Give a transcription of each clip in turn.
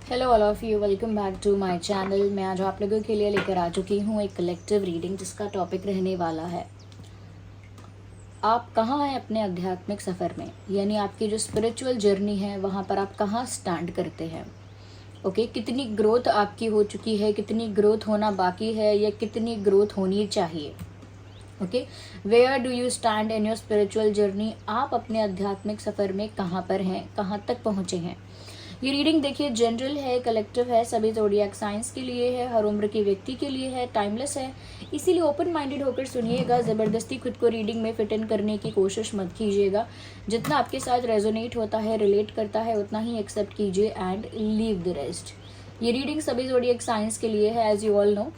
Hello all of you, welcome back to my channel. मैं आज आप लोगों के लिए लेकर आ चुकी हूँ एक कलेक्टिव रीडिंग जिसका टॉपिक रहने वाला है आप कहाँ हैं अपने आध्यात्मिक सफ़र में, यानी आपकी जो स्पिरिचुअल जर्नी है वहाँ पर आप कहाँ स्टैंड करते हैं। ओके, कितनी ग्रोथ आपकी हो चुकी है, कितनी ग्रोथ होना बाकी है या कितनी ग्रोथ होनी चाहिए। Okay, where do you stand in your spiritual journey. आप अपने आध्यात्मिक सफ़र में कहाँ पर हैं, कहाँ तक पहुँचे हैं। ये रीडिंग देखिए जनरल है, कलेक्टिव है, सभी ज़ोडिएक साइंस के लिए है, हर उम्र के व्यक्ति के लिए है, टाइमलेस है, इसीलिए ओपन माइंडेड होकर सुनिएगा। ज़बरदस्ती खुद को रीडिंग में फिट इन करने की कोशिश मत कीजिएगा। जितना आपके साथ रेजोनेट होता है, रिलेट करता है, उतना ही एक्सेप्ट कीजिए एंड लीव द रेस्ट। ये रीडिंग सभी ज़ोडिएक साइंस के लिए है, एज यू ऑल नो,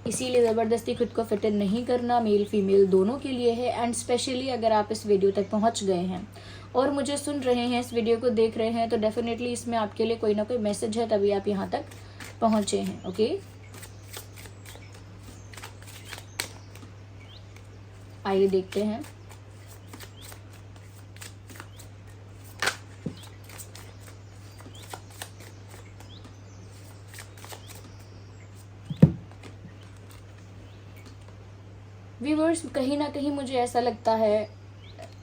इसीलिए ज़बरदस्ती खुद को फिट इन नहीं करना, मेल फीमेल दोनों के लिए है। एंड स्पेशली अगर आप इस वीडियो तक पहुंच गए हैं और मुझे सुन रहे हैं, इस वीडियो को देख रहे हैं, तो डेफिनेटली इसमें आपके लिए कोई ना कोई मैसेज है, तभी आप यहाँ तक पहुँचे हैं। ओके, आइए देखते हैं। व्यूअर्स, कहीं ना कहीं मुझे ऐसा लगता है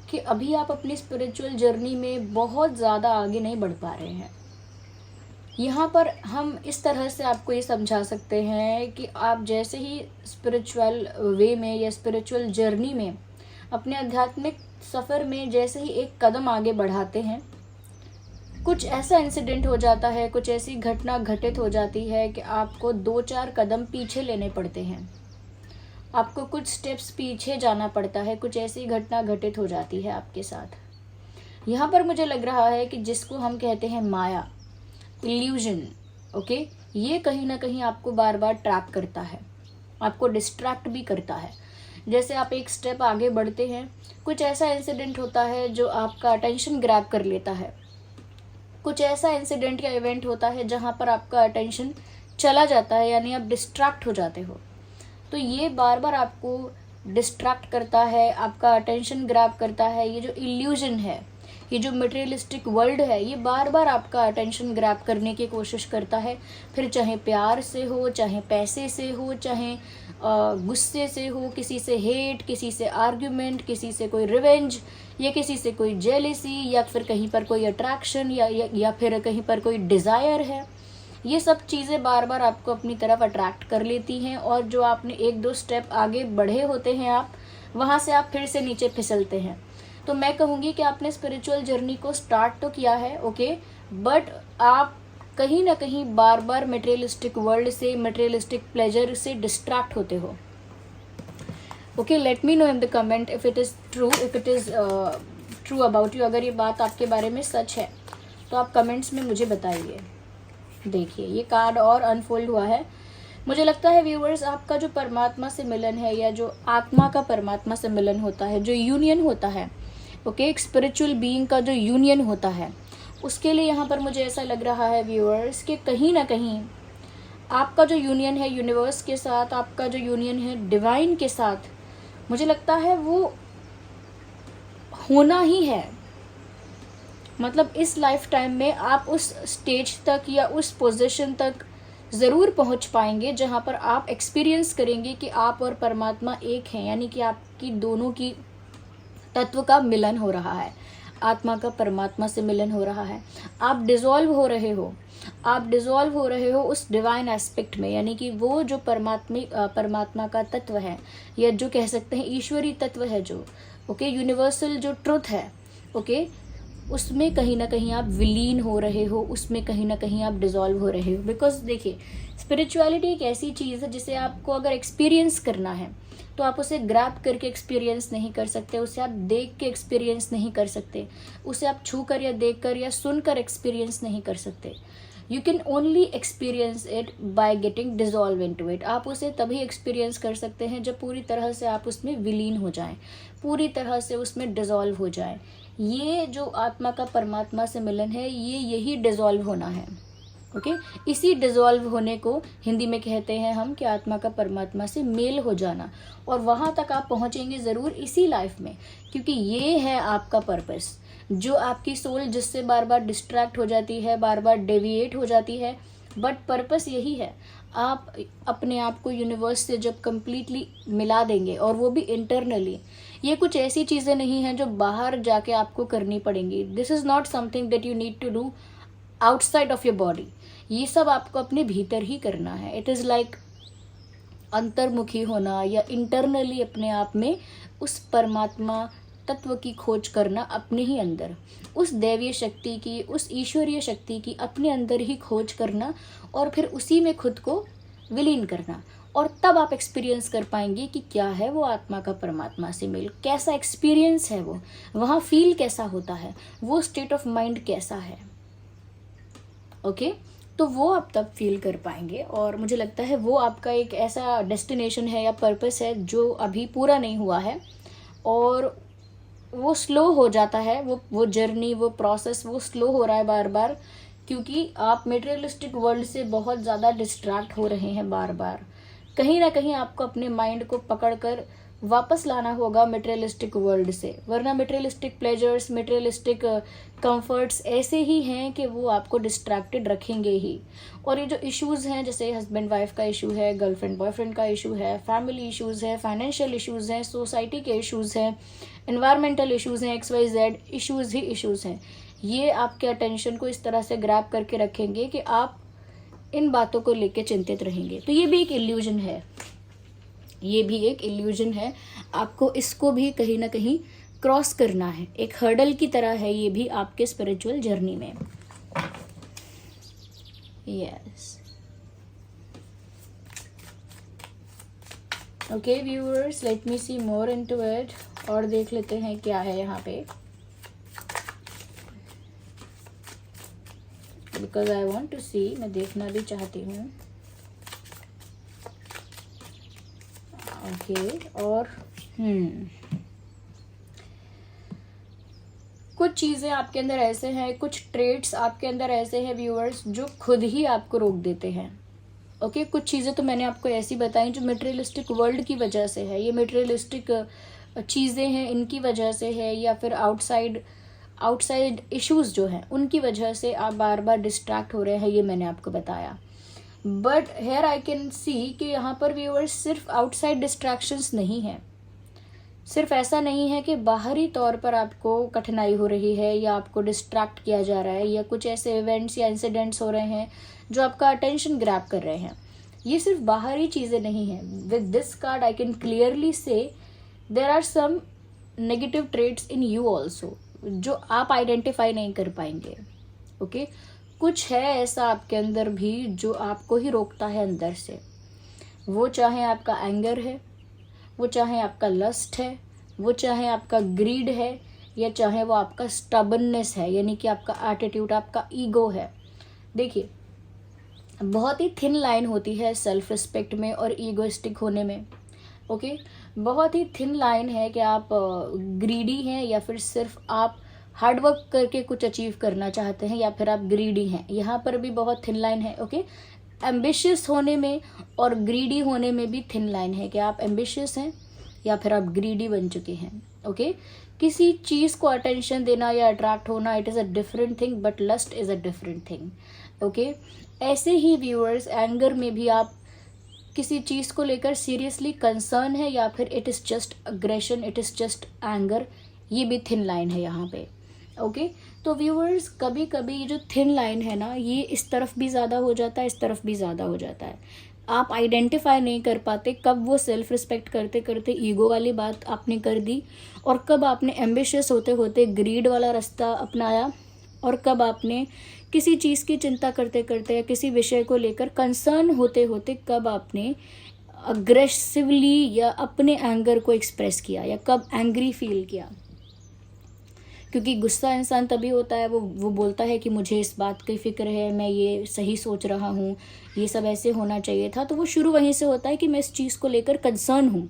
कि अभी आप अपनी स्पिरिचुअल जर्नी में बहुत ज़्यादा आगे नहीं बढ़ पा रहे हैं। यहाँ पर हम इस तरह से आपको ये समझा सकते हैं कि आप जैसे ही स्पिरिचुअल वे में या स्पिरिचुअल जर्नी में अपने आध्यात्मिक सफ़र में जैसे ही एक कदम आगे बढ़ाते हैं, कुछ ऐसा इंसिडेंट हो जाता है, कुछ ऐसी घटना घटित हो जाती है कि आपको 2-4 कदम पीछे लेने पड़ते हैं, आपको कुछ स्टेप्स पीछे जाना पड़ता है, कुछ ऐसी घटना घटित हो जाती है आपके साथ। यहाँ पर मुझे लग रहा है कि जिसको हम कहते हैं माया, इल्यूजन, ओके, ये कहीं ना कहीं आपको बार बार ट्रैप करता है, आपको डिस्ट्रैक्ट भी करता है। जैसे आप एक स्टेप आगे बढ़ते हैं, कुछ ऐसा इंसिडेंट होता है जो आपका अटेंशन ग्रैब कर लेता है, कुछ ऐसा इंसिडेंट या इवेंट होता है जहाँ पर आपका अटेंशन चला जाता है, यानी आप डिस्ट्रैक्ट हो जाते हो। तो ये बार बार आपको डिस्ट्रैक्ट करता है, आपका अटेंशन ग्रैब करता है। ये जो इल्यूजन है, ये जो मटेरियलिस्टिक वर्ल्ड है, ये बार बार आपका अटेंशन ग्रैब करने की कोशिश करता है। फिर चाहे प्यार से हो, चाहे पैसे से हो, चाहे गुस्से से हो, किसी से हेट, किसी से आर्ग्यूमेंट, किसी से कोई रिवेंज, या किसी से कोई जेलिसी, या फिर कहीं पर कोई अट्रैक्शन, या फिर कहीं पर कोई डिज़ायर है। ये सब चीज़ें बार बार आपको अपनी तरफ अट्रैक्ट कर लेती हैं, और जो आपने 1-2 स्टेप आगे बढ़े होते हैं आप, वहाँ से आप फिर से नीचे फिसलते हैं। तो मैं कहूँगी कि आपने स्पिरिचुअल जर्नी को स्टार्ट तो किया है, ओके, बट आप कहीं ना कहीं बार बार मटेरियलिस्टिक वर्ल्ड से, मटेरियलिस्टिक प्लेजर से डिस्ट्रैक्ट होते हो। Okay, let me know in the comment if it is true, if it is true about you. अगर ये बात आपके बारे में सच है तो आप कमेंट्स में मुझे बताइए। देखिए, ये कार्ड और अनफोल्ड हुआ है। मुझे लगता है व्यूअर्स, आपका जो परमात्मा से मिलन है, या जो आत्मा का परमात्मा से मिलन होता है, जो यूनियन होता है, ओके, एक स्पिरिचुअल बीइंग का जो यूनियन होता है, उसके लिए यहाँ पर मुझे ऐसा लग रहा है व्यूअर्स कि कहीं ना कहीं आपका जो यूनियन है यूनिवर्स के साथ, आपका जो यूनियन है डिवाइन के साथ, मुझे लगता है वो होना ही है। मतलब इस लाइफ टाइम में आप उस स्टेज तक या उस पोजीशन तक ज़रूर पहुंच पाएंगे जहां पर आप एक्सपीरियंस करेंगे कि आप और परमात्मा एक हैं, यानी कि आपकी दोनों की तत्व का मिलन हो रहा है, आत्मा का परमात्मा से मिलन हो रहा है। आप डिज़ोल्व हो रहे हो, आप डिज़ोल्व हो रहे हो उस डिवाइन एस्पेक्ट में, यानी कि वो जो परमात्मा का तत्व है, या जो कह सकते हैं ईश्वरी तत्व है, जो ओके यूनिवर्सल जो ट्रुथ है, ओके, उसमें कहीं ना कहीं आप विलीन हो रहे हो, उसमें कहीं ना कहीं आप डिज़ोल्व हो रहे हो। बिकॉज देखिए, स्पिरिचुअलिटी एक ऐसी चीज़ है जिसे आपको अगर एक्सपीरियंस करना है तो आप उसे ग्रैब करके एक्सपीरियंस नहीं कर सकते, उसे आप देख के एक्सपीरियंस नहीं कर सकते, उसे आप छू कर या देख कर या सुन कर एक्सपीरियंस नहीं कर सकते। You can only experience it by getting dissolve into it. आप उसे तभी एक्सपीरियंस कर सकते हैं जब पूरी तरह से आप उसमें विलीन हो जाएं, पूरी तरह से उसमें डिजॉल्व हो जाएं। ये जो आत्मा का परमात्मा से मिलन है, ये यही डिजॉल्व होना है, ओके। इसी डिजॉल्व होने को हिंदी में कहते हैं हम कि आत्मा का परमात्मा से मेल हो जाना, और वहाँ तक आप पहुँचेंगे ज़रूर इसी लाइफ में, क्योंकि ये है आपका पर्पस। जो आपकी सोल जिससे बार बार डिस्ट्रैक्ट हो जाती है, बार बार डेविएट हो जाती है, बट पर्पस यही है, आप अपने आप को यूनिवर्स से जब कम्प्लीटली मिला देंगे, और वो भी इंटरनली। ये कुछ ऐसी चीज़ें नहीं हैं जो बाहर जाके आपको करनी पड़ेंगी। This is not something that you need to do outside of your body. ये सब आपको अपने भीतर ही करना है। इट इज़ लाइक अंतर्मुखी होना, या इंटरनली अपने आप में उस परमात्मा तत्व की खोज करना, अपने ही अंदर उस दैवीय शक्ति की, उस ईश्वरीय शक्ति की अपने अंदर ही खोज करना, और फिर उसी में खुद को विलीन करना। और तब आप एक्सपीरियंस कर पाएंगे कि क्या है वो आत्मा का परमात्मा से मिल, कैसा एक्सपीरियंस है वो, वहाँ फील कैसा होता है, वो स्टेट ऑफ माइंड कैसा है। ओके, तो वो आप तब फील कर पाएंगे। और मुझे लगता है वो आपका एक ऐसा डेस्टिनेशन है या पर्पस है जो अभी पूरा नहीं हुआ है, और वो स्लो हो जाता है, वो जर्नी, वो प्रोसेस, वो स्लो हो रहा है बार बार, क्योंकि आप मटेरियलिस्टिक वर्ल्ड से बहुत ज़्यादा डिस्ट्रैक्ट हो रहे हैं बार बार। कहीं ना कहीं आपको अपने माइंड को पकड़कर वापस लाना होगा मटेरियलिस्टिक वर्ल्ड से, वरना मटेरियलिस्टिक प्लेजर्स, मटेरियलिस्टिक कंफर्ट्स ऐसे ही हैं कि वो आपको डिस्ट्रैक्टेड रखेंगे ही। और ये जो इश्यूज़ हैं, जैसे हस्बैंड वाइफ का इशू है, गर्लफ्रेंड बॉयफ्रेंड का इशू है, फैमिली इश्यूज़ है, फाइनेंशियल इश्यूज़ हैं, सोसाइटी के इश्यूज़ हैं, एनवायरमेंटल इश्यूज़ हैं, XYZ इश्यूज़ ही इश्यूज़ हैं, ये आपके अटेंशन को इस तरह से ग्रैब करके रखेंगे कि आप इन बातों को लेके चिंतित रहेंगे। तो ये भी एक इल्यूजन है, ये भी एक इल्यूजन है। आपको इसको भी कहीं ना कहीं क्रॉस करना है, एक हर्डल की तरह है ये भी आपके स्पिरिचुअल जर्नी में। Yes, okay viewers, let me see more into it, और देख लेते हैं क्या है यहाँ पे, because I want to see, मैं देखना भी चाहती हूँ। ओके, और कुछ चीज़ें आपके अंदर ऐसे हैं, कुछ ट्रेट्स आपके अंदर ऐसे हैं व्यूअर्स, जो खुद ही आपको रोक देते हैं। ओके, कुछ चीज़ें तो मैंने आपको ऐसी बताई जो मटेरियलिस्टिक वर्ल्ड की वजह से है, ये मटेरियलिस्टिक चीज़ें हैं इनकी वजह से है, या फिर आउटसाइड इश्यूज़ जो हैं उनकी वजह से आप बार बार डिस्ट्रैक्ट हो रहे हैं, ये मैंने आपको बताया। But here I can see कि यहाँ पर व्यूअर्स सिर्फ आउटसाइड डिस्ट्रैक्शंस नहीं है, सिर्फ ऐसा नहीं है कि बाहरी तौर पर आपको कठिनाई हो रही है या आपको डिस्ट्रैक्ट किया जा रहा है, या कुछ ऐसे इवेंट्स या इंसिडेंट्स हो रहे हैं जो आपका अटेंशन ग्रैब कर रहे हैं। ये सिर्फ बाहरी चीज़ें नहीं हैं। With this card I can clearly say there are some negative traits in you also, जो आप आइडेंटिफाई नहीं कर पाएंगे। ओके, कुछ है ऐसा आपके अंदर भी जो आपको ही रोकता है अंदर से, वो चाहे आपका एंगर है, वो चाहे आपका लस्ट है, वो चाहे आपका ग्रीड है, या चाहे वो आपका स्टबननेस है, यानी कि आपका एटीट्यूड, आपका ईगो है। देखिए, बहुत ही थिन लाइन होती है सेल्फ रिस्पेक्ट में और ईगोइस्टिक होने में। ओके, बहुत ही थिन लाइन है कि आप ग्रीडी हैं या फिर सिर्फ आप हार्डवर्क करके कुछ अचीव करना चाहते हैं, या फिर आप ग्रीडी हैं। यहाँ पर भी बहुत थिन लाइन है। ओके, एम्बिशियस होने में और ग्रीडी होने में भी थिन लाइन है कि आप एम्बिशियस हैं या फिर आप ग्रीडी बन चुके हैं। ओके, किसी चीज़ को अटेंशन देना या अट्रैक्ट होना, it is a different thing, but lust is a different thing. Okay, ऐसे ही व्यूअर्स, एंगर में भी आप किसी चीज़ को लेकर सीरियसली कंसर्न है, या फिर it is just aggression, it is just anger, ये भी थिन लाइन है यहाँ पे। ओके, तो व्यूअर्स, कभी कभी ये जो थिन लाइन है ना, ये इस तरफ भी ज़्यादा हो जाता है, इस तरफ भी ज़्यादा हो जाता है। आप आइडेंटिफाई नहीं कर पाते कब वो सेल्फ रिस्पेक्ट करते करते ईगो वाली बात आपने कर दी, और कब आपने एम्बिशियस होते होते ग्रीड वाला रास्ता अपनाया, और कब आपने किसी चीज़ की चिंता करते करते या किसी विषय को लेकर कंसर्न होते होते कब आपने अग्रेसिवली या अपने एंगर को एक्सप्रेस किया, या कब एंग्री फील किया। क्योंकि गुस्सा इंसान तभी होता है, वो बोलता है कि मुझे इस बात की फ़िक्र है, मैं ये सही सोच रहा हूँ, ये सब ऐसे होना चाहिए था। तो वो शुरू वहीं से होता है कि मैं इस चीज़ को लेकर कंसर्न हूँ,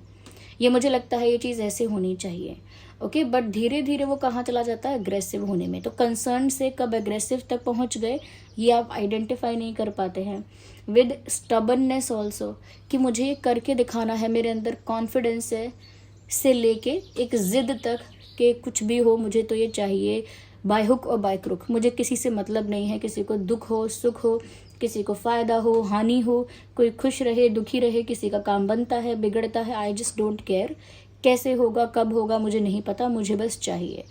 ये मुझे लगता है ये चीज़ ऐसे होनी चाहिए। ओके, बट धीरे धीरे वो कहाँ चला जाता है, अग्रेसिव होने में। तो कंसर्न से कब अग्रेसिव तक पहुँच गए, ये आप आइडेंटिफाई नहीं कर पाते हैं। विद स्टबननेस ऑल्सो, कि मुझे ये करके दिखाना है, मेरे अंदर कॉन्फिडेंस है, से लेके एक ज़िद तक कि कुछ भी हो मुझे तो ये चाहिए, बाय हुक और बाय क्रुक। मुझे किसी से मतलब नहीं है, किसी को दुख हो सुख हो, किसी को फ़ायदा हो हानि हो, कोई खुश रहे दुखी रहे, किसी का काम बनता है बिगड़ता है, आई जस्ट डोंट केयर। कैसे होगा कब होगा मुझे नहीं पता, मुझे बस चाहिए।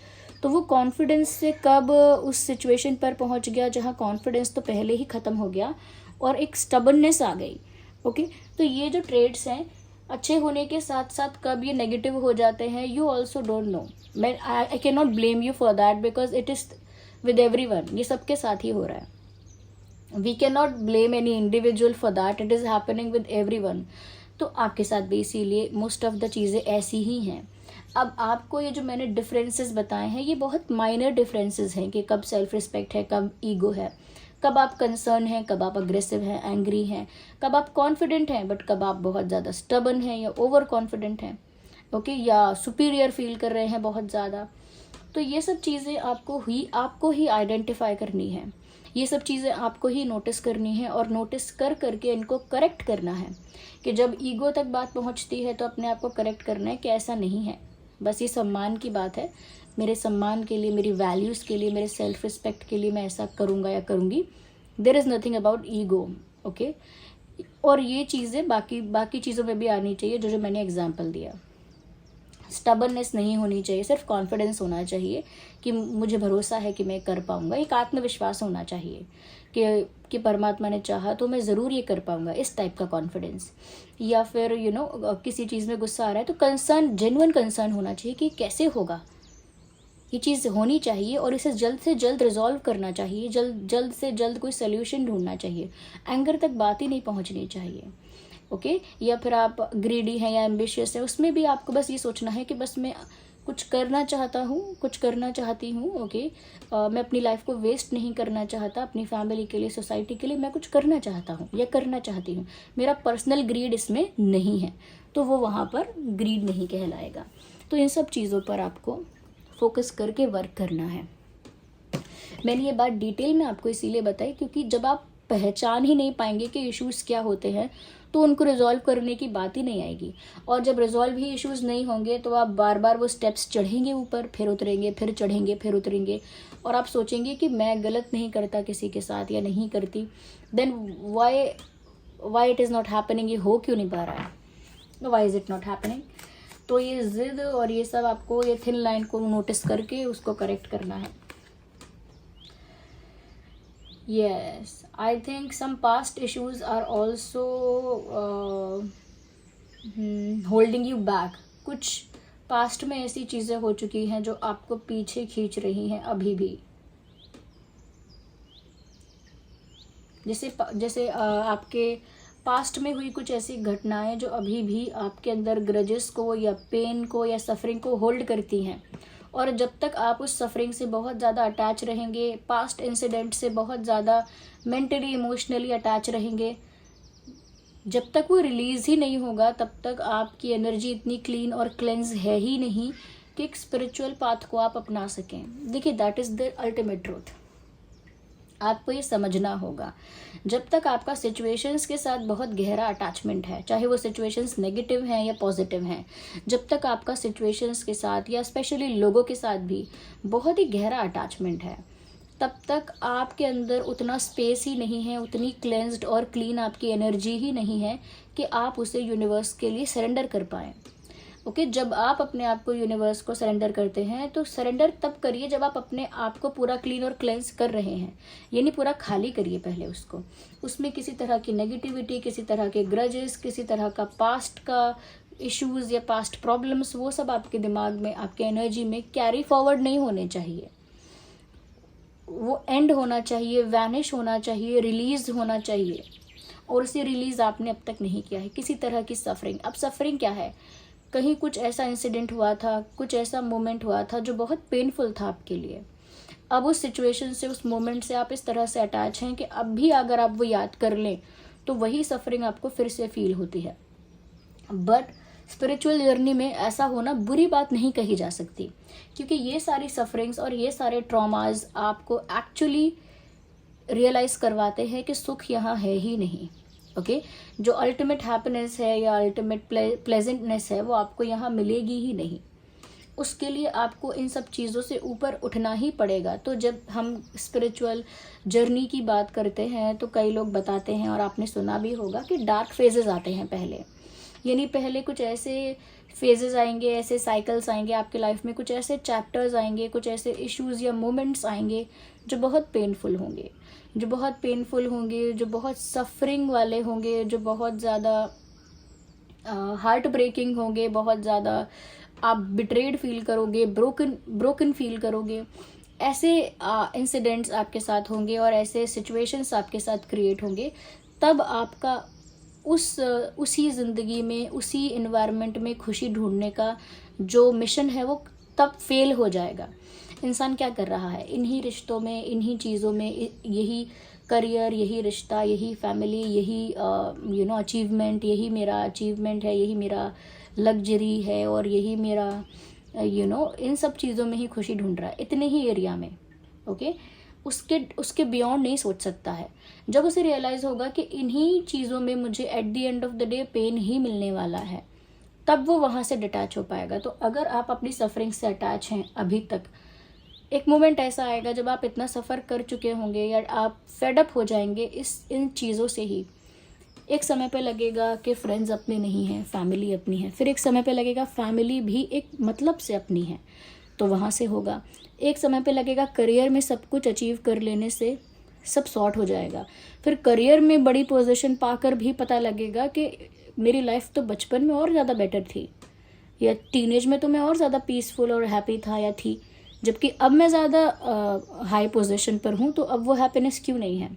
तो वो कॉन्फिडेंस से कब उस सिचुएशन पर पहुंच गया जहां कॉन्फिडेंस तो पहले ही ख़त्म हो गया और एक स्टबननेस आ गई। ओके, तो ये जो ट्रेड्स हैं अच्छे होने के साथ साथ कब ये नेगेटिव हो जाते हैं, यू ऑल्सो डोंट नो। मैं I can not blame you for that because it is with everyone, ये सबके साथ ही हो रहा है। We can not blame any individual for that, it is happening with everyone. तो आपके साथ भी इसीलिए मोस्ट ऑफ द चीज़ें ऐसी ही हैं। अब आपको ये जो मैंने डिफरेंसेस बताए हैं ये बहुत माइनर डिफरेंसेस हैं कि कब सेल्फ रिस्पेक्ट है, कब ईगो है, कब आप कंसर्न हैं, कब आप अग्रेसिव हैं, एंग्री हैं, कब आप कॉन्फिडेंट हैं बट कब आप बहुत ज़्यादा स्टबन हैं या ओवर कॉन्फिडेंट हैं, ओके, या सुपीरियर फील कर रहे हैं बहुत ज़्यादा। तो ये सब चीज़ें आपको ही आइडेंटिफाई करनी है, ये सब चीज़ें आपको ही नोटिस करनी है और नोटिस कर करके इनको करेक्ट करना है। कि जब ईगो तक बात पहुंचती है तो अपने आप को करेक्ट करना है कि ऐसा नहीं है, बस ये सम्मान की बात है, मेरे सम्मान के लिए, मेरी वैल्यूज़ के लिए, मेरे सेल्फ रिस्पेक्ट के लिए मैं ऐसा करूँगा या करूँगी। There is nothing about ego, okay. और ये चीज़ें बाकी चीज़ों में भी आनी चाहिए जो मैंने एग्जाम्पल दिया। स्टबननेस नहीं होनी चाहिए, सिर्फ कॉन्फिडेंस होना चाहिए कि मुझे भरोसा है कि मैं कर पाऊँगा। एक आत्मविश्वास होना चाहिए कि परमात्मा ने चाहा तो मैं ज़रूर ये कर पाऊँगा, इस टाइप का कॉन्फिडेंस। या फिर किसी चीज़ में गुस्सा आ रहा है तो कंसर्न, जेन्युइन कंसर्न होना चाहिए कि कैसे होगा, ये चीज़ होनी चाहिए और इसे जल्द से जल्द रिजॉल्व करना चाहिए, जल्द से जल्द कोई सोल्यूशन ढूंढना चाहिए। एंगर तक बात ही नहीं पहुंचनी चाहिए, ओके। या फिर आप ग्रीडी हैं या एम्बिशियस है, उसमें भी आपको बस ये सोचना है कि बस मैं कुछ करना चाहता हूँ, कुछ करना चाहती हूँ, ओके। मैं अपनी लाइफ को वेस्ट नहीं करना चाहता, अपनी फैमिली के लिए, सोसाइटी के लिए मैं कुछ करना चाहता हूँ या करना चाहती हूँ, मेरा पर्सनल ग्रीड इसमें नहीं है, तो वो वहाँ पर ग्रीड नहीं कहलाएगा। तो इन सब चीज़ों पर आपको फोकस करके वर्क करना है। मैंने ये बात डिटेल में आपको इसीलिए बताई क्योंकि जब आप पहचान ही नहीं पाएंगे कि इश्यूज़ क्या होते हैं तो उनको रिजॉल्व करने की बात ही नहीं आएगी। और जब रिजॉल्व ही इश्यूज़ नहीं होंगे तो आप बार बार वो स्टेप्स चढ़ेंगे ऊपर, फिर उतरेंगे, फिर चढ़ेंगे, फिर उतरेंगे, और आप सोचेंगे कि मैं गलत नहीं करता किसी के साथ या नहीं करती, then why it is not happening, ये हो क्यों नहीं पा रहा है, why is it not happening. तो ये जिद और ये सब आपको ये थिन लाइन को नोटिस करके उसको करेक्ट करना है। Yes, I think some past issues are also holding you back. कुछ पास्ट में ऐसी चीज़ें हो चुकी हैं जो आपको पीछे खींच रही हैं अभी भी। जैसे आपके पास्ट में हुई कुछ ऐसी घटनाएं जो अभी भी आपके अंदर ग्रजेस को या पेन को या सफरिंग को होल्ड करती हैं, और जब तक आप उस सफरिंग से बहुत ज़्यादा अटैच रहेंगे, पास्ट इंसिडेंट से बहुत ज़्यादा मेंटली इमोशनली अटैच रहेंगे, जब तक वो रिलीज़ ही नहीं होगा तब तक आपकी एनर्जी इतनी क्लीन और क्लेंज है ही नहीं कि एक स्पिरिचुअल पाथ को आप अपना सकें। देखिए, that is the ultimate truth. आपको ये समझना होगा, जब तक आपका सिचुएशंस के साथ बहुत गहरा अटैचमेंट है, चाहे वो सिचुएशंस नेगेटिव हैं या पॉजिटिव हैं, जब तक आपका सिचुएशंस के साथ या स्पेशली लोगों के साथ भी बहुत ही गहरा अटैचमेंट है, तब तक आपके अंदर उतना स्पेस ही नहीं है, उतनी क्लेंस्ड और क्लीन आपकी एनर्जी ही नहीं है कि आप उसे यूनिवर्स के लिए सरेंडर कर पाएँ। ओके, जब आप अपने आप को यूनिवर्स को सरेंडर करते हैं तो सरेंडर तब करिए जब आप अपने आप को पूरा क्लीन और क्लेंस कर रहे हैं, यानी पूरा खाली करिए पहले उसको। उसमें किसी तरह की नेगेटिविटी, किसी तरह के ग्रजेस, किसी तरह का पास्ट का इश्यूज़ या पास्ट प्रॉब्लम्स, वो सब आपके दिमाग में, आपके एनर्जी में कैरी फॉरवर्ड नहीं होने चाहिए। वो एंड होना चाहिए, वैनिश होना चाहिए, रिलीज होना चाहिए। और उसे रिलीज़ आपने अब तक नहीं किया है, किसी तरह की सफरिंग। अब सफरिंग क्या है? कहीं कुछ ऐसा इंसिडेंट हुआ था, कुछ ऐसा मोमेंट हुआ था जो बहुत पेनफुल था आपके लिए। अब उस सिचुएशन से, उस मोमेंट से आप इस तरह से अटैच हैं कि अब भी अगर आप वो याद कर लें तो वही सफरिंग आपको फिर से फील होती है। बट स्पिरिचुअल जर्नी में ऐसा होना बुरी बात नहीं कही जा सकती, क्योंकि ये सारी सफरिंग्स और ये सारे ट्रॉमाज आपको एक्चुअली रियलाइज़ करवाते हैं कि सुख यहाँ है ही नहीं। ओके, जो अल्टीमेट हैप्पीनेस है या अल्टीमेट प्लेजेंटनेस है वो आपको यहाँ मिलेगी ही नहीं। उसके लिए आपको इन सब चीज़ों से ऊपर उठना ही पड़ेगा। तो जब हम स्पिरिचुअल जर्नी की बात करते हैं तो कई लोग बताते हैं, और आपने सुना भी होगा, कि डार्क फेजेस आते हैं पहले। यानी पहले कुछ ऐसे फेजेस आएंगे, ऐसे साइकिल्स आएंगे आपके लाइफ में, कुछ ऐसे चैप्टर्स आएंगे, कुछ ऐसे इश्यूज या मोमेंट्स आएंगे जो बहुत पेनफुल होंगे, जो बहुत सफरिंग वाले होंगे, जो बहुत ज़्यादा हार्ट ब्रेकिंग होंगे, बहुत ज़्यादा आप बिट्रेड फील करोगे, ब्रोकन फील करोगे। ऐसे इंसिडेंट्स आपके साथ होंगे और ऐसे सिचुएशंस आपके साथ क्रिएट होंगे। तब आपका उसी ज़िंदगी में, उसी इन्वायरमेंट में खुशी ढूंढने का जो मिशन है वो तब फेल हो जाएगा। इंसान क्या कर रहा है, इन्हीं रिश्तों में, इन्हीं चीज़ों में, यही करियर, यही रिश्ता, यही फैमिली, यही अचीवमेंट, यही मेरा अचीवमेंट है, यही मेरा लग्जरी है, और यही मेरा इन सब चीज़ों में ही खुशी ढूंढ रहा है, इतने ही एरिया में। ओके, उसके बियॉन्ड नहीं सोच सकता है। जब उसे रियलाइज़ होगा कि इन्हीं चीज़ों में मुझे at the end of the day pain ही मिलने वाला है, तब वो वहाँ से डिटैच हो पाएगा। तो अगर आप अपनी सफरिंग से अटैच हैं अभी तक, एक मोमेंट ऐसा आएगा जब आप इतना सफ़र कर चुके होंगे या आप फेड अप हो जाएंगे इन चीज़ों से ही। एक समय पे लगेगा कि फ्रेंड्स अपने नहीं हैं, फैमिली अपनी है। फिर एक समय पे लगेगा फैमिली भी एक मतलब से अपनी है, तो वहाँ से होगा। एक समय पे लगेगा करियर में सब कुछ अचीव कर लेने से सब सॉर्ट हो जाएगा। फिर करियर में बड़ी पोजीशन पाकर भी पता लगेगा कि मेरी लाइफ तो बचपन में और ज़्यादा बेटर थी, या टीनेज में तो मैं और ज़्यादा पीसफुल और हैप्पी था या थी, जबकि अब मैं ज़्यादा हाई पोजीशन पर हूँ, तो अब वो हैप्पीनेस क्यों नहीं है।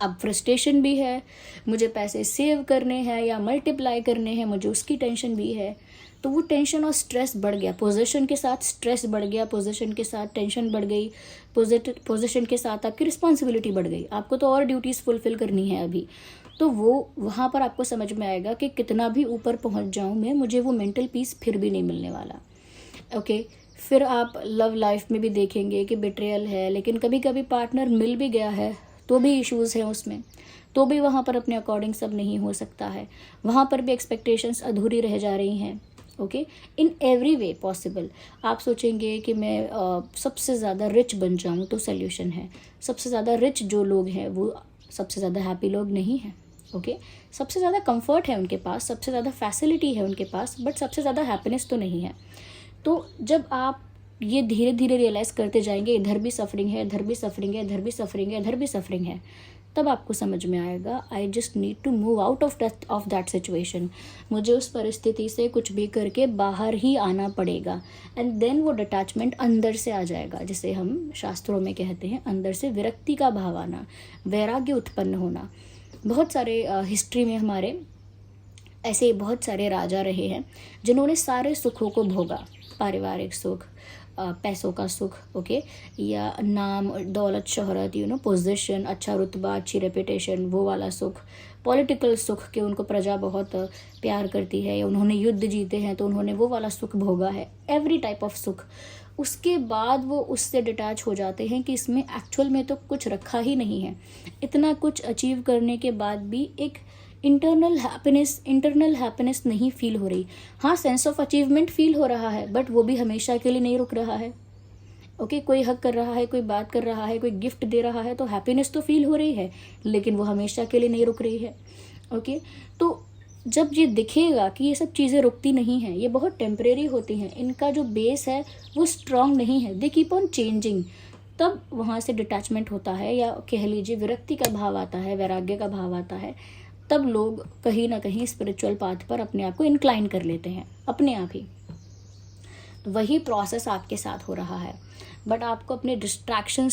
अब फ्रस्ट्रेशन भी है, मुझे पैसे सेव करने हैं या मल्टीप्लाई करने हैं, मुझे उसकी टेंशन भी है। तो वो टेंशन और स्ट्रेस बढ़ गया, पोजीशन के साथ स्ट्रेस बढ़ गया, पोजीशन के साथ टेंशन बढ़ गई, पोजीशन के साथ आपकी रिस्पॉन्सिबिलिटी बढ़ गई, आपको तो और ड्यूटीज़ फुलफिल करनी है अभी। तो वो वहाँ पर आपको समझ में आएगा कि कितना भी ऊपर पहुँच जाऊँ मैं, मुझे वो मेंटल पीस फिर भी नहीं मिलने वाला। ओके, फिर आप लव लाइफ में भी देखेंगे कि बिट्रेयल है, लेकिन कभी कभी पार्टनर मिल भी गया है तो भी इश्यूज़ हैं उसमें, तो भी वहाँ पर अपने अकॉर्डिंग सब नहीं हो सकता है, वहाँ पर भी एक्सपेक्टेशंस अधूरी रह जा रही हैं। Okay, in every way possible. आप सोचेंगे कि मैं सबसे ज़्यादा रिच बन जाऊँ तो सोल्यूशन है। सबसे ज़्यादा रिच जो लोग हैं वो सबसे ज़्यादा हैप्पी लोग नहीं हैं। ओके, सबसे ज़्यादा कंफर्ट है उनके पास, सबसे ज़्यादा फैसिलिटी है उनके पास, बट सबसे ज़्यादा हैप्पीनेस तो नहीं है। तो जब आप ये धीरे धीरे रियलाइज़ करते जाएंगे, इधर भी सफरिंग है, इधर भी सफरिंग है, इधर भी सफरिंग है, इधर भी सफरिंग है, तब आपको समझ में आएगा I just need to move out of that situation. मुझे उस परिस्थिति से कुछ भी करके बाहर ही आना पड़ेगा। एंड देन वो डिटैचमेंट अंदर से आ जाएगा, जिसे हम शास्त्रों में कहते हैं अंदर से विरक्ति का भाव आना, वैराग्य उत्पन्न होना। बहुत सारे हिस्ट्री में हमारे ऐसे बहुत सारे राजा रहे हैं जिन्होंने सारे सुखों को भोगा, पारिवारिक सुख, पैसों का सुख, ओके, या नाम, दौलत, शोहरत, पोजीशन, अच्छा रुतबा, अच्छी रेपुटेशन, वो वाला सुख, पॉलिटिकल सुख कि उनको प्रजा बहुत प्यार करती है, या उन्होंने युद्ध जीते हैं तो उन्होंने वो वाला सुख भोगा है, एवरी टाइप ऑफ सुख। उसके बाद वो उससे डिटैच हो जाते हैं कि इसमें एक्चुअल में तो कुछ रखा ही नहीं है। इतना कुछ अचीव करने के बाद भी एक इंटरनल हैप्पीनेस नहीं फील हो रही। हाँ, सेंस ऑफ अचीवमेंट फील हो रहा है, बट वो भी हमेशा के लिए नहीं रुक रहा है। ओके, कोई हक कर रहा है, कोई बात कर रहा है, कोई गिफ्ट दे रहा है, तो हैप्पीनेस तो फील हो रही है, लेकिन वो हमेशा के लिए नहीं रुक रही है। ओके, तो जब ये दिखेगा कि ये सब चीज़ें रुकती नहीं हैं, ये बहुत टेम्परेरी होती हैं, इनका जो बेस है वो स्ट्रांग नहीं है, दे कीप ऑन चेंजिंग, तब वहाँ से डिटैचमेंट होता है, या कह लीजिए विरक्ति का भाव आता है, वैराग्य का भाव आता है। तब लोग कहीं ना कहीं स्पिरिचुअल पाथ पर अपने आप को इंक्लाइन कर लेते हैं अपने आप ही। तो वही प्रोसेस आपके साथ हो रहा है, बट आपको अपने डिस्ट्रैक्शन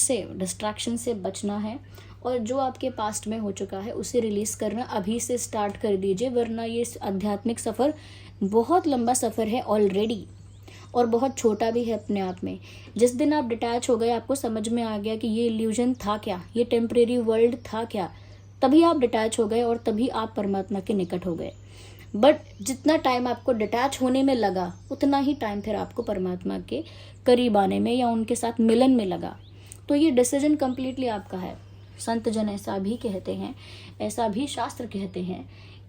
से बचना है, और जो आपके पास्ट में हो चुका है उसे रिलीज़ करना अभी से स्टार्ट कर दीजिए, वरना ये आध्यात्मिक सफ़र बहुत लंबा सफ़र है ऑलरेडी, और बहुत छोटा भी है अपने आप में। जिस दिन आप डिटैच हो गए, आपको समझ में आ गया कि ये इल्यूजन था क्या, ये टेम्परेरी वर्ल्ड था क्या, तभी आप डिटैच हो गए और तभी आप परमात्मा के निकट हो गए। बट जितना टाइम आपको डिटैच होने में लगा, उतना ही टाइम फिर आपको परमात्मा के करीब आने में या उनके साथ मिलन में लगा। तो ये डिसीजन कम्प्लीटली आपका है। संत जन ऐसा भी कहते हैं, ऐसा भी शास्त्र कहते हैं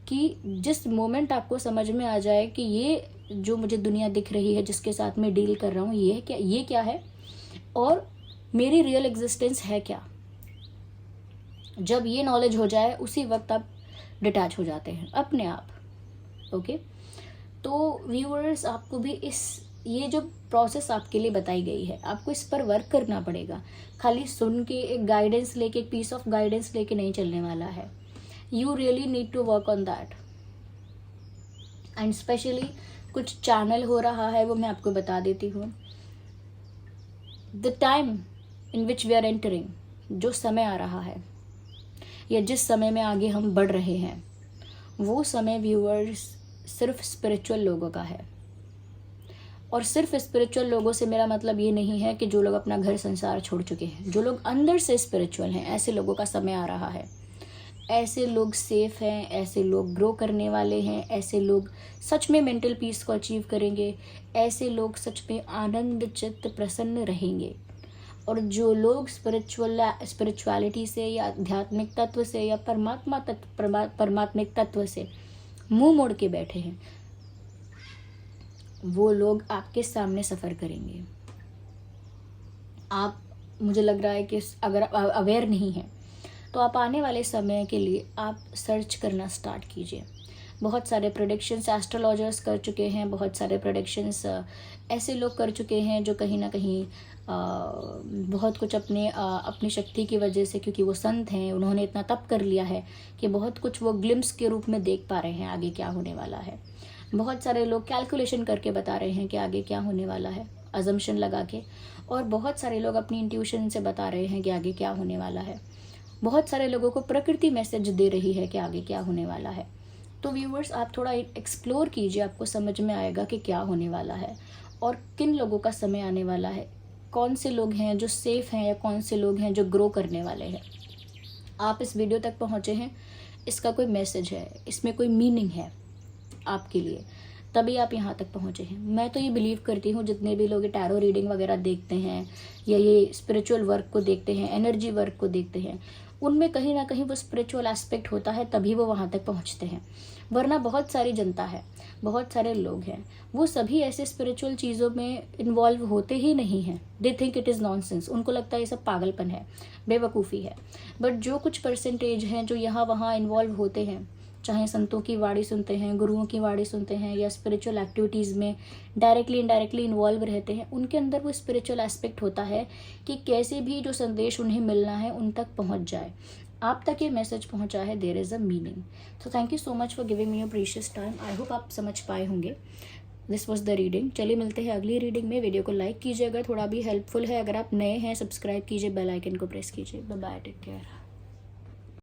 कि जिस मोमेंट आपको समझ में आ जाए कि ये जो मुझे दुनिया दिख रही है, जिसके साथ मैं डील कर रहा हूँ, ये क्या है और मेरी रियल एग्जिस्टेंस है क्या, जब ये नॉलेज हो जाए उसी वक्त आप डिटैच हो जाते हैं अपने आप। ओके, तो व्यूअर्स, आपको भी ये जो प्रोसेस आपके लिए बताई गई है, आपको इस पर वर्क करना पड़ेगा। खाली सुन के एक गाइडेंस लेके, एक पीस ऑफ गाइडेंस लेके नहीं चलने वाला है। You really need to work on that. And specially कुछ चैनल हो रहा है, वो मैं आपको बता देती हूँ। The time in which we are entering, जो समय आ रहा है या जिस समय में आगे हम बढ़ रहे हैं, वो समय व्यूअर्स सिर्फ स्पिरिचुअल लोगों का है। और सिर्फ स्पिरिचुअल लोगों से मेरा मतलब ये नहीं है कि जो लोग अपना घर संसार छोड़ चुके हैं, जो लोग अंदर से स्पिरिचुअल हैं, ऐसे लोगों का समय आ रहा है। ऐसे लोग सेफ हैं, ऐसे लोग ग्रो करने वाले हैं, ऐसे लोग सच में मेंटल पीस को अचीव करेंगे, ऐसे लोग सच में आनंद चित्त प्रसन्न रहेंगे। और जो लोग स्पिरिचुअलिटी से या आध्यात्मिक तत्व से या परमात्मिक तत्व से मुंह मोड़ के बैठे हैं, वो लोग आपके सामने सफ़र करेंगे। आप, मुझे लग रहा है कि अगर आप अवेयर नहीं हैं तो आप आने वाले समय के लिए आप सर्च करना स्टार्ट कीजिए। बहुत सारे प्रेडिक्शंस एस्ट्रोलॉजर्स कर चुके हैं, बहुत सारे प्रेडिक्शंस ऐसे लोग कर चुके हैं जो कहीं ना कहीं बहुत कुछ अपनी शक्ति की वजह से, क्योंकि वो संत हैं, उन्होंने इतना तप कर लिया है कि बहुत कुछ वो ग्लिम्स के रूप में देख पा रहे हैं आगे क्या होने वाला है। बहुत सारे लोग कैलकुलेशन करके बता रहे हैं कि आगे क्या होने वाला है, अजम्पशन लगा के। और बहुत सारे लोग अपनी इंट्यूशन से बता रहे हैं कि आगे क्या होने वाला है। बहुत सारे लोगों को प्रकृति मैसेज दे रही है कि आगे क्या होने वाला है। तो व्यूअर्स, आप थोड़ा एक्सप्लोर कीजिए, आपको समझ में आएगा कि क्या होने वाला है और किन लोगों का समय आने वाला है, कौन से लोग हैं जो सेफ हैं या कौन से लोग हैं जो ग्रो करने वाले हैं। आप इस वीडियो तक पहुँचे हैं, इसका कोई मैसेज है, इसमें कोई मीनिंग है आपके लिए, तभी आप यहाँ तक पहुँचे हैं। मैं तो ये बिलीव करती हूँ, जितने भी लोग टैरो रीडिंग वगैरह देखते हैं या ये स्पिरिचुअल वर्क को देखते हैं, एनर्जी वर्क को देखते हैं, उनमें कहीं ना कहीं वो स्पिरिचुअल एस्पेक्ट होता है, तभी वो वहाँ तक पहुँचते हैं। वरना बहुत सारी जनता है, बहुत सारे लोग हैं, वो सभी ऐसे स्पिरिचुअल चीज़ों में इन्वॉल्व होते ही नहीं हैं। They think it is nonsense, उनको लगता है ये सब पागलपन है, बेवकूफ़ी है। बट जो कुछ परसेंटेज हैं जो यहाँ वहाँ इन्वॉल्व होते हैं, चाहे संतों की वाणी सुनते हैं, गुरुओं की वाणी सुनते हैं या स्पिरिचुअल एक्टिविटीज़ में डायरेक्टली इनडायरेक्टली इन्वॉल्व रहते हैं, उनके अंदर वो स्पिरिचुअल एस्पेक्ट होता है कि कैसे भी जो संदेश उन्हें मिलना है उन तक पहुंच जाए। आप तक ये मैसेज पहुंचा है, there is a meaning. So thank you so much for giving me your precious time. I hope आप समझ पाए होंगे। This was the reading. चलिए मिलते हैं अगली रीडिंग में। वीडियो को लाइक कीजिए अगर थोड़ा भी हेल्पफुल है। अगर आप नए हैं, सब्सक्राइब कीजिए, बेल आइकन को प्रेस कीजिए। Bye bye, take care.